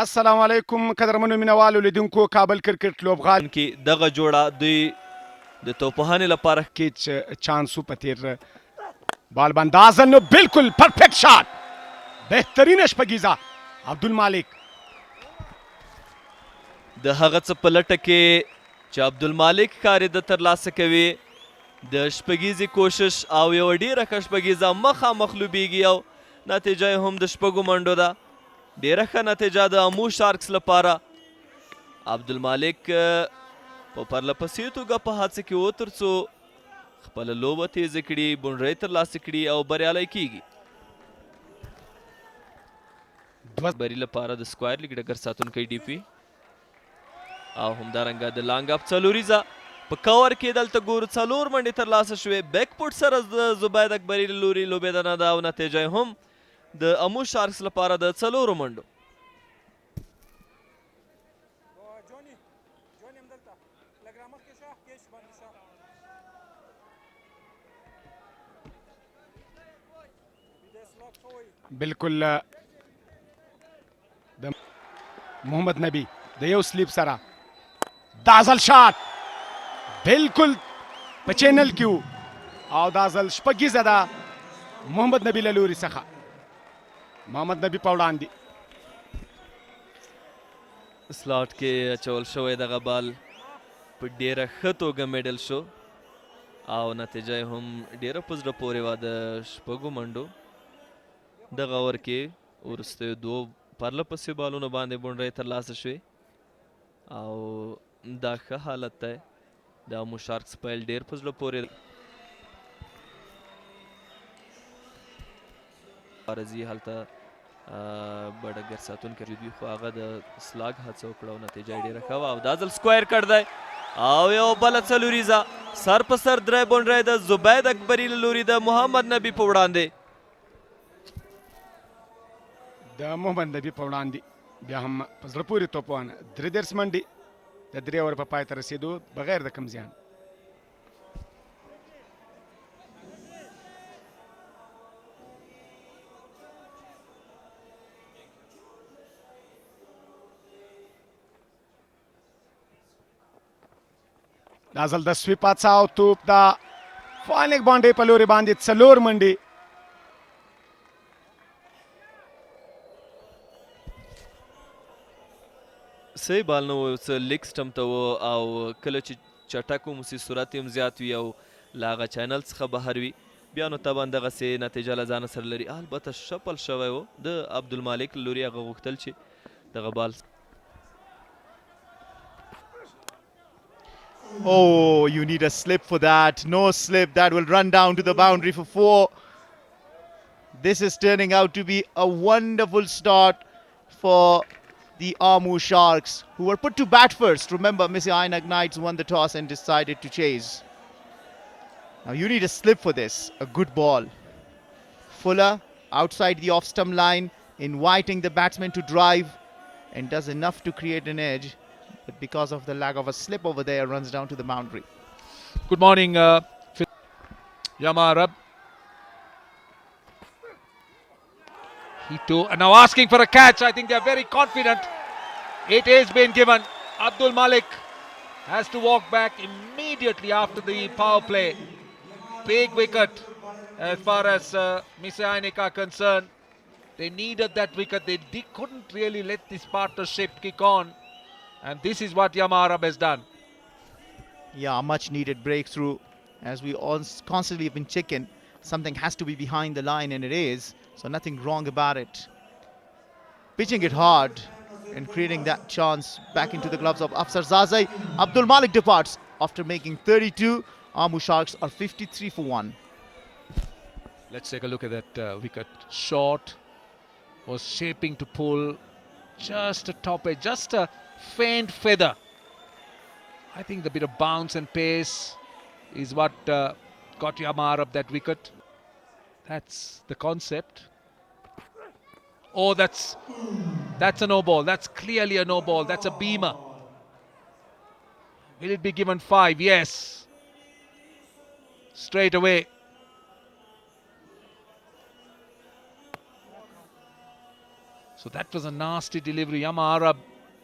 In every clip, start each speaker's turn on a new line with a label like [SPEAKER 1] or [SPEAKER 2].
[SPEAKER 1] السلام علیکم قدرمنو مینوالو لیدونکو کابل کرکټ لوبغاړي
[SPEAKER 2] کې دغه جوړه دوی د توپخانې لپاره
[SPEAKER 1] کې چانسو په تیر بال باندازن نو بالکل پرفیکٹ شاٹ بهترین شپږیزه عبدالمالک
[SPEAKER 2] د هغه څه په لټه کې چې عبدالمالک ښکاري د ترلاسه کوي د شپږیزې کوشش او یوه ډیره ښه شپږیزه مخامخ لوبیږي او نتیجه یې هم د شپږو منډو ده ډیره ښه نتیجه د امو شارکس لپاره عبدالمالک په پرله پسې توګه په هڅه کې و تر څو خپله لوبه تیزه کړي بونډرۍ ترلاسه کړي او بریالی کیږي بری لپاره د سکوایر لیګ ډګر ساتونکی ډي پي او همدارنګه د لانګ اپ څلوریزه په کور کې دلته ګورو څلور منډې ترلاسه شوې بیک پوټ سره د زبید اکبري له لوري لوبېدنه ده او نتیجه یې هم د امو شارکس لپاره د څلورو منډو
[SPEAKER 1] بالکل د محمد نبی د یو سلیپ سره دا ځل شاټ بالکل په چینل کې و او دا ځل شپږیزه ده محمد نبی له لوري څخه محمد نبی په وړاندې
[SPEAKER 2] سلاټ کې اچول شوی دغه بال په ډیره ښه توګه میډل شو او نتیجه یې هم ډیره په زړه پورې وه د شپږو منډو دغه اور کې وروستیو دوو پرله پسې بالونو باندې بونډرۍ ترلاسه شوې او دا ښه حالت دی د امو شارکس پیل ډیر په زړه پورې راځي هلته به ډګر ساتونکی دوی خو هغه د سلاګ هڅه وکړه او نتیجه یې ډېره ښه وه او دا ځل سکوایر کړ دی او یو بله څلوریزه سر په سر درې بونډرۍ د زبید اکبري له لوري د محمد نبي په وړاندې
[SPEAKER 1] د محمد نبی په وړاندې بیا هم په زړه پورې توپونه درې دېرش منډې د درې اوور په پای ته رسېدو بغیر د کم زیان دا ځل د سویپ هڅه او توپ د فالنګ باونډرۍ په لورې باندې څلور منډې
[SPEAKER 2] صحیح بال نه و څه لیګ سټم ته و او کله چې چټک وموسي سرعت یې هم زیات وي او له هغه چینل څخه بهر وي بیا نو طبعا دغسې نتیجه له ځانه سره لري البته شپل شوی و د عبدالمالک له لوري هغه غوښتل چې دغه بال
[SPEAKER 3] Oh, you need a slip for that. No slip. That will run down to the boundary for 4. This is turning out to be a wonderful start for the Ammu Sharks, who were put to bat first. Remember, Messianic Knights won the toss and decided to chase. Now you need a slip for this. A good ball. Fuller outside the off-stump line, inviting the batsman to drive and does enough to create an edge. But because of the lack of a slip over there, runs down to the boundary.
[SPEAKER 4] Good morning, Yamarab. He too, and now asking for a catch. I think they are very confident. It is been given. Abdul Malik has to walk back immediately after the power play. Big wicket as far as Messianic are concerned. They needed that wicket. They couldn't really let this partnership kick on. And this is what Yamarab has done.
[SPEAKER 3] Yeah, much needed breakthrough. As we all constantly have been checking, something has to be behind the line, and it is. So nothing wrong about it. Pitching it hard and creating that chance back into the gloves of Afsar Zazai. Abdul Malik departs after making 32. Ammu Sharks are 53 for 1.
[SPEAKER 4] Let's take a look at that wicket. Short, was shaping to pull, just a top edge, just a faint feather. I think the bit of bounce and pace is what got Yamarab that wicket. That's the concept. Oh, that's a no ball. That's clearly a no ball. That's a beamer. Will it be given 5? Yes. Straight away. So that was a nasty delivery. Amara,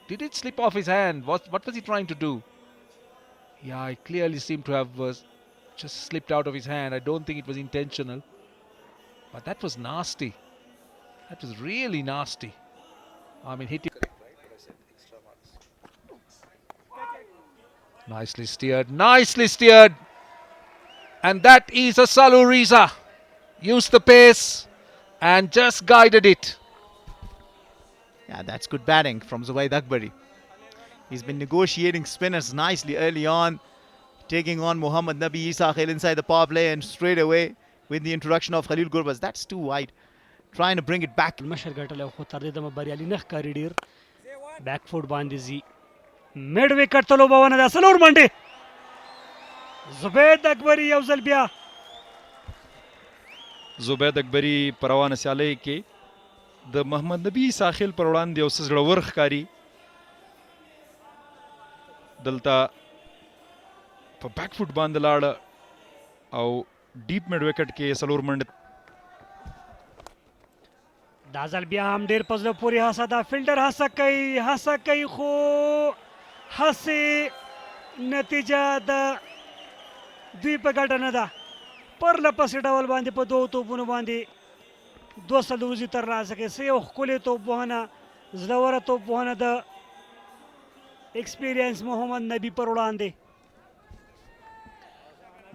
[SPEAKER 4] did it slip off his hand? What was he trying to do? Yeah, it clearly seemed to have just slipped out of his hand. I don't think it was intentional. But that was nasty. That was really nasty. I mean, hitting. Nicely steered. Nicely steered. And that is a Saluriza. Used the pace and just guided it.
[SPEAKER 3] Yeah, that's good batting from Zubaid Akbari. He's been negotiating spinners nicely early on, taking on Mohammad Nabi Isakhil inside the power play, and straight away with the introduction of Khalil Gurbaz. That's too wide. Trying to bring it back.
[SPEAKER 5] مشر ګټل خو تر دې دمه بریالي نه ښکاري ډېر بیک فوټ باندې ځي میډ وکټ ته لوبونه ده څلور منډې زبید اکبري یو ځل بیا
[SPEAKER 6] زبید اکبري په روانه سیالۍ کې د محمد نبي ساحل پر وړاندې یو څه زړور ښکاري. دلته په بیک فوټ باندې لاړه او ډیپ میډ وکټ کې څلور منډې.
[SPEAKER 5] دا ځل بیا هم ډېر په زړه پورې هڅه ده فیلډر هڅه کوي خو هسې نتیجه د دوی په ګټه نه ده پرله پسې ډول باندې په دوو توپونو باندې 200 روزي ترلاسه کوي څه یو ښکلې توپوهنه زړوره توپوهنه د ایکسپیرینس محمد نبي پر وړاندې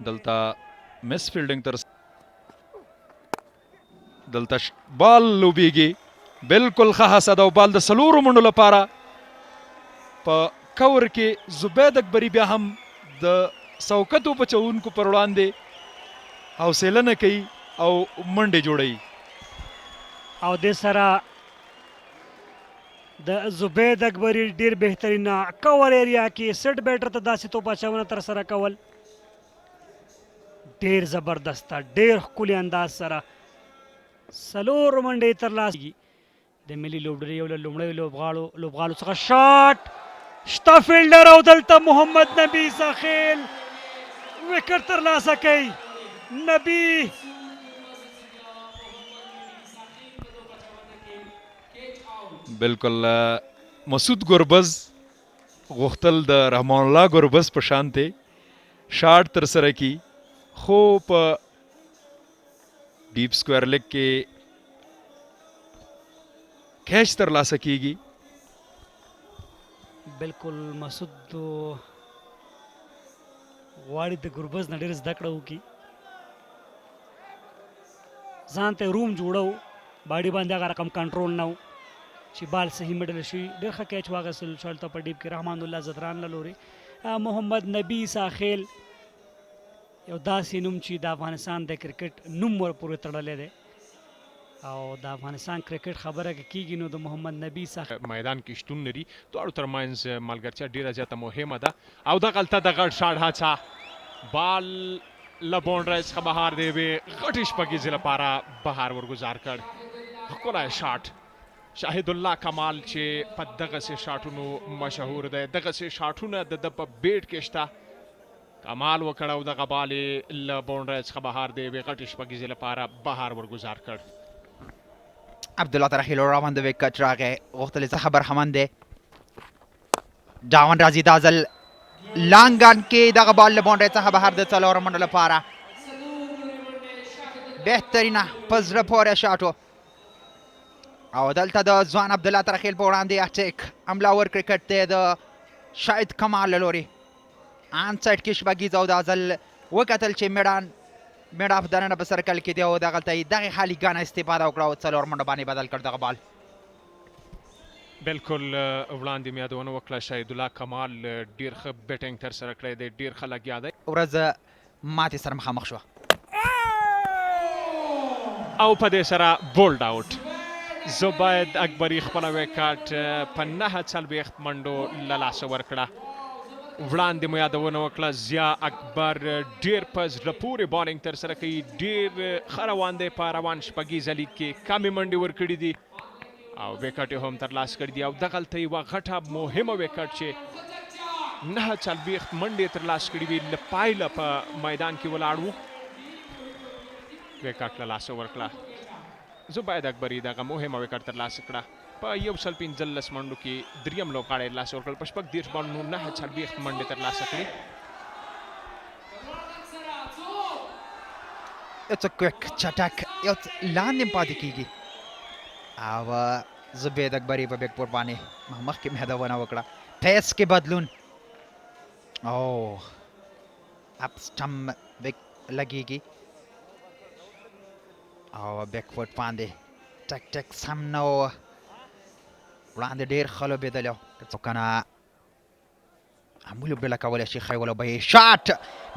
[SPEAKER 6] دلته مس فیلډینګ تر دلته بال لوبیږي بالکل ښه هڅه ده او بال د څلورو منډو لپاره په کور کې زبید اکبري بیا هم د سوکتو بچوونکو پر وړاندې حوصله نه کوي او منډې جوړوي
[SPEAKER 5] او د سره د زبید اکبري ډیر بهترینه کور ایریا کې سټ بیټر ته داسې توپ اچونه تر سره کول ډیر زبردسته ډیر ښکلي انداز سره څلور منډې ترلاسه د ملي لوبډلې یو له لومړیو لوبغاړو څخه شاټ شته فیلډر او دلته محمد نبي ساخیل وکټ ترلاسه کوي نبي
[SPEAKER 6] بالکل مسعود ګربز غوښتل د رحمان الله ګربز په شانته شاټ تر سره کی خو په ډیپ سکویر لیگ کې کیچ ترلاسه کیږي.
[SPEAKER 5] بالکل مسعود غواړي د ګربز نه ډېر زده کړه وکړي ځان ته روم جوړو باډي باندې هغه رقم کنټرول نه و چې بال صحیح مډل شي ډېر ښه کیچ واخیستل شالته په ډیپ کې رحمان الله زدران له لورې محمد نبي ساخیل یو داسې نوم چې د افغانستان د کرکټ نوم ورپورې تړلی دی او د افغانستان کرکټ خبره که کیږي نو د محمد نبي ساخیل
[SPEAKER 7] میدان کې شتون لري دواړو ترمنځ ملګرتیا ډیره زیاته مهمه ده او دغلته د غټ شاټ هڅه بال له باونډرۍ څخه بهر دی وې غټې شپږیزې لپاره بهر ورګزار کړ ښکلی شاټ شاهد الله کمال چې په دغسې شاټونو مشهور دی دغسې شاټونه د ده په بیټ کې شته کمال وکړ او دغه بال یې له باونډرۍ څخه بهر دی وې غټې شپږیزې لپاره بهر ورګزار کړ.
[SPEAKER 8] عبدالله ترخیل روان د وکټ راغی غوښتل یې څخه برخمن دی ډاون راځي دا ځل لانګان کې دغه بال له باونډرۍ څخه بهر د څلورو منډو لپاره بهترینه په زړه پورې شاټو او دلته د ځوان عبدالله ترخیل په وړاندې اټیک حملاور کرکټ دی د شاهد کمال له لورې آن سایډ کې شپږیز او دا ځل وکتل چې میډ اف دننه په سرکل کې دی او دغلته یې دغې خالیګانه استفاده وکړه او څلور منډو باندې بدل کړ دغه بال.
[SPEAKER 7] بالکل وړاندې مې یادونه وکړه شاهد الله کمال ډېر ښه بیټینګ ترسره کړی دی ډېر ښه لګیا دی
[SPEAKER 8] ورځ ماتې سره مخامخ شوه
[SPEAKER 7] او په دې سره بولډ آوټ زبید اکبري خپله وکټ په 9 منډو له لاسه ورکړه. وړاندې مو یادونه وکړه ضیا اکبر ډېر په زړه پورې بالینګ ترسره کوي ډېر ښه روان دی په روان شپږیزه لیګ کې کمې منډې ورکړي دي او وکټ یې هم ترلاسه کړي دي او دغلته یوه غټه مهمه وکټ چې 9 منډې ترلاسه کړي وي له پایله په میدان کې ولاړ و وکټ له لاسه ورکړه زبید اکبري دغه مهمه وکټ ترلاسه کړه په یو سل 15 منډو کې دریم لوبغاړی ترلاسه ورکړل په شپږ دېرش بالونو 9 منډې ترلاسه کړې.
[SPEAKER 8] It's a quick چټک یو لاندې پاتې کیږي او زبید اکبری په بیک پور باندې مخکې مې هدفونه وکړه. پیس کې بدلون او اپ سټم بیک لګیږي او بیک فوټ باندې ټک ټک سم نو وړاندې ډېر ښه لوبېدلی و کنه همولو بله کولی شي ښی ولوبوي. شاټ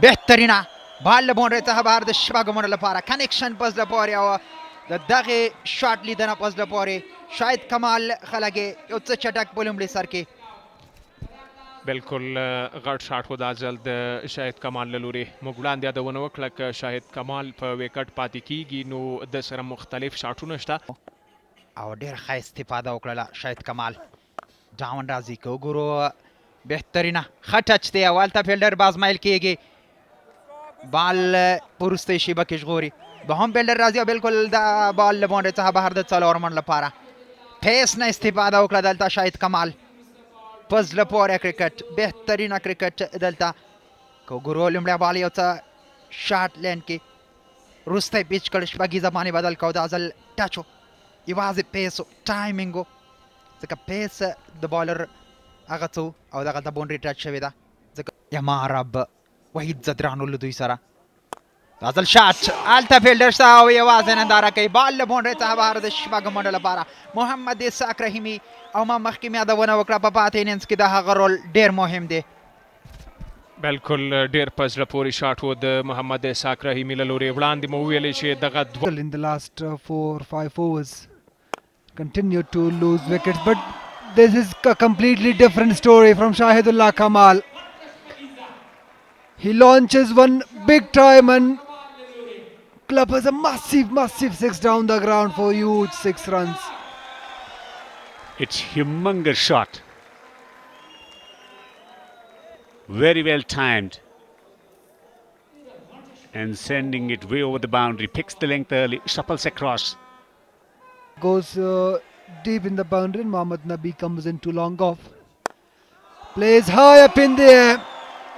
[SPEAKER 8] بهترینه بال له باونډرۍ څخه بهر د شپږو منډو لپاره کنیکشن په زړه پورې او د دغې شاټ لیدنه په زړه پورې شاید کمال خلګې یو څه چټک په لومړي سر کې
[SPEAKER 7] بالکل غټ شاټ و دا ځل د شاهد کمال له لورې موږ وړاندې یادونه وکړه که شاهد کمال په وکټ پاتې کیږي نو د سره مختلف شاټونه شته
[SPEAKER 8] او ډېر ښه استفاده وکړله شاهد کمال. ډاون راځي که وګورو بهترینه ښه ټچ دی او هلته فیلډر بازمایل کیږي بال په وروستۍ شیبه کې ژغوري دوهم فیلډر راځي او بالکل د بال له باونډرۍ څخه بهر د څلور منډو لپاره پیس نه استفاده وکړه دلته شاهد کمال. په زړه پورې کرکټ بهترینه کرکټ دلته که وګورو لومړی بال یو څه شاټ لین کې وروستی پیچ کړ شپږیزه باندې بدل کړ دا ځل ټچ و یوازې پیس و ټایمینګ و ځکه پیس د بالر هغه څه او دغه د باونډري ټچ شوې ده ځکه یما رب وحید زدرانو له دوی سره دا ځل شاټ هلته فیلډر شته او یوازې ننداره کوي بال له باونډرۍ څخه بهر د شپږو منډو لپاره محمد اسحاق رحیمي او ما مخکې مې یادونه وکړه په پاتې انینګز کې د هغه رول ډېر مهم دی.
[SPEAKER 7] بالکل ډېر په زړه پورې شاټ و د محمد اسحاق رحیمي له لورې وړاندې مو وویلې چې دغه
[SPEAKER 9] in the last 4-5 overs continue to lose wickets, but this is a completely different story from Shahidullah Kamal. He launches one big time and clubbers a massive six down the ground for huge 6 runs.
[SPEAKER 10] It's humongous shot. Very well timed. And sending it way over the boundary. Picks the length early, shuffles across.
[SPEAKER 9] Goes deep in the boundary and Mohammad Nabi comes in too long off. Plays high up in the air.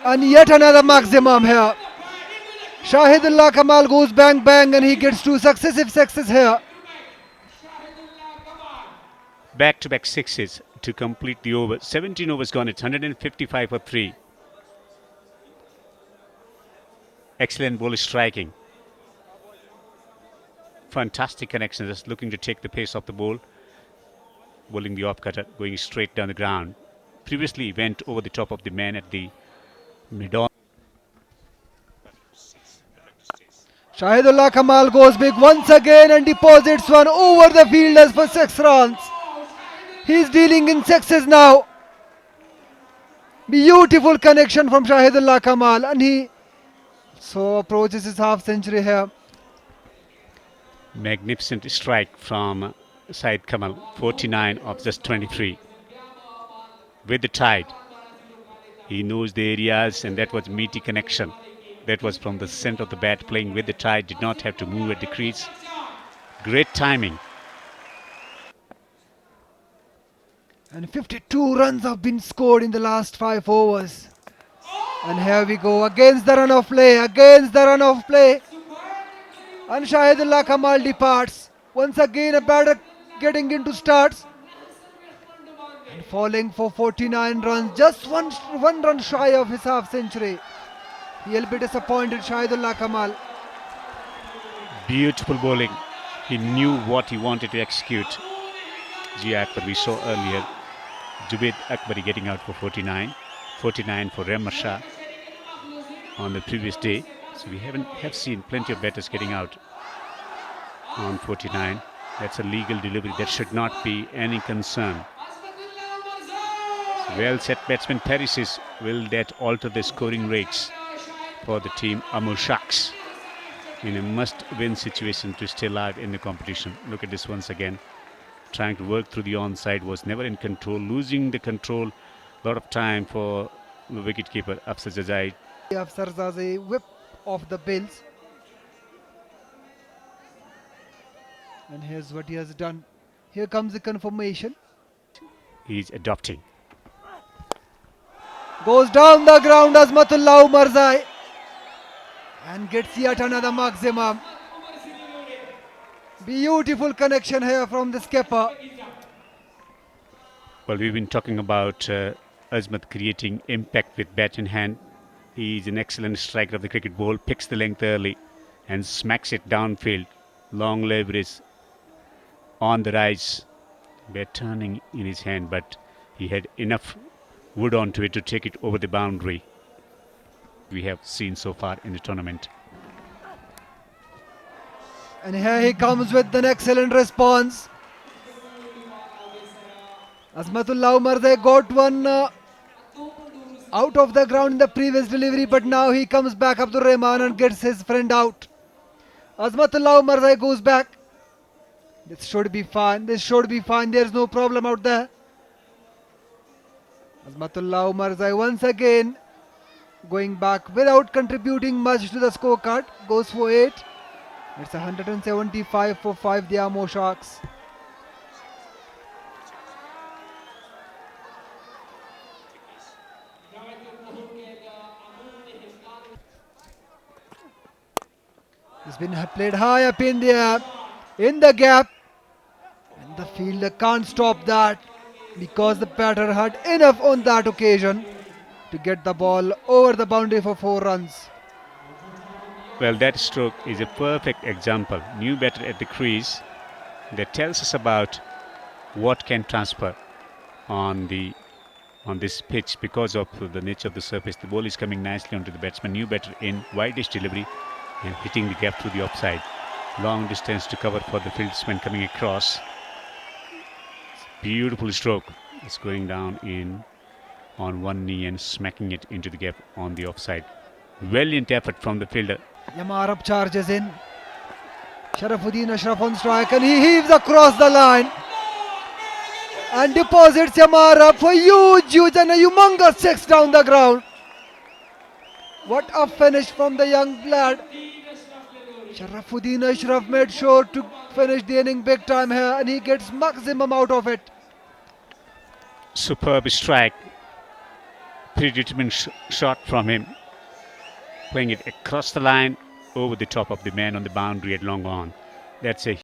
[SPEAKER 9] And yet another maximum here. Shahidullah Kamal goes bang bang and he gets 2 successive sixes here.
[SPEAKER 10] Back-to-back sixes to complete the over. 17 overs gone. It's 155 for 3. Excellent bowler striking. Fantastic connection. Just looking to take the pace off the ball. Bowling the off-cutter, going straight down the ground. Previously went over the top of the man at the mid-on.
[SPEAKER 9] Shahidullah Kamal goes big once again and deposits one over the fielders for 6 runs. He's dealing in sixes now. Beautiful connection from Shahidullah Kamal and he so approaches his half century here.
[SPEAKER 10] Magnificent strike from Syed Kamal, 49 of just 23. With the tide, he knows the areas and that was meaty connection. That was from the center of the bat, playing with the tide, did not have to move at the crease. Great timing.
[SPEAKER 9] And 52 runs have been scored in the last 5 overs. And here we go against the run of play, And Shahidullah Kamal departs. Once again a batter getting into starts. And falling for 49 runs, just one run shy of his half century. He'll be disappointed, Shahidullah Kamal.
[SPEAKER 10] Beautiful bowling. He knew what he wanted to execute. Jia Akbar, we saw earlier. Jubaid Akbari getting out for 49. 49 for Remar Shah on the previous day. So we have seen plenty of batters getting out on 49. That's a legal delivery. That should not be any concern. Well set batsman Perisis. Will that alter the scoring rates for the team Amul Sharks in a must-win situation to stay alive in the competition? Look at this once again. Trying to work through the onside, was never in control, losing the control. A lot of time for the wicketkeeper Afsar Jazai.
[SPEAKER 9] Afsar Jazai whip off the bills. And here's what he has done. Here comes the confirmation.
[SPEAKER 10] He's adopting.
[SPEAKER 9] Goes down the ground Azmatullah Umarzai and gets yet another maximum. Beautiful connection here from the skipper.
[SPEAKER 10] Well, we've been talking about Azmat creating impact with bat in hand. He's an excellent striker of the cricket ball, picks the length early and smacks it downfield. Long leverage on the rise. Bat turning in his hand, but he had enough wood onto it to take it over the boundary. We have seen so far in the tournament.
[SPEAKER 9] And here he comes with an excellent response. Azmatullah Umarzai got one out of the ground in the previous delivery, but now he comes back up to Rahman and gets his friend out. Azmatullah Umarzai goes back. This should be fine. This should be fine. There's no problem out there. Azmatullah Umarzai once again going back without contributing much to the scorecard. Goes for 8. It's 175 for 5 the Amo Sharks. It's been played high up in the air, in the gap, and the fielder can't stop that because the batter had enough on that occasion to get the ball over the boundary for 4 runs.
[SPEAKER 10] Well, that stroke is a perfect example. New batter at the crease that tells us about what can transfer on this pitch because of the nature of the surface. The ball is coming nicely onto the batsman. New batter in, wideish delivery and hitting the gap through the offside. Long distance to cover for the fieldsman coming across. Beautiful stroke. It's going down in on one knee and smacking it into the gap on the offside. Valiant effort from the fielder.
[SPEAKER 9] Yamarab charges in. Sharafuddin Ashraf on strike and he heaves across the line and deposits Yamarab for huge and a humongous 6 down the ground. What a finish from the young lad. Sharafuddin Ashraf made sure to finish the inning big time here and he gets maximum out of it.
[SPEAKER 10] Superb strike. Predetermined shot from him. Playing it across the line over the top of the man on the boundary at long on. That's a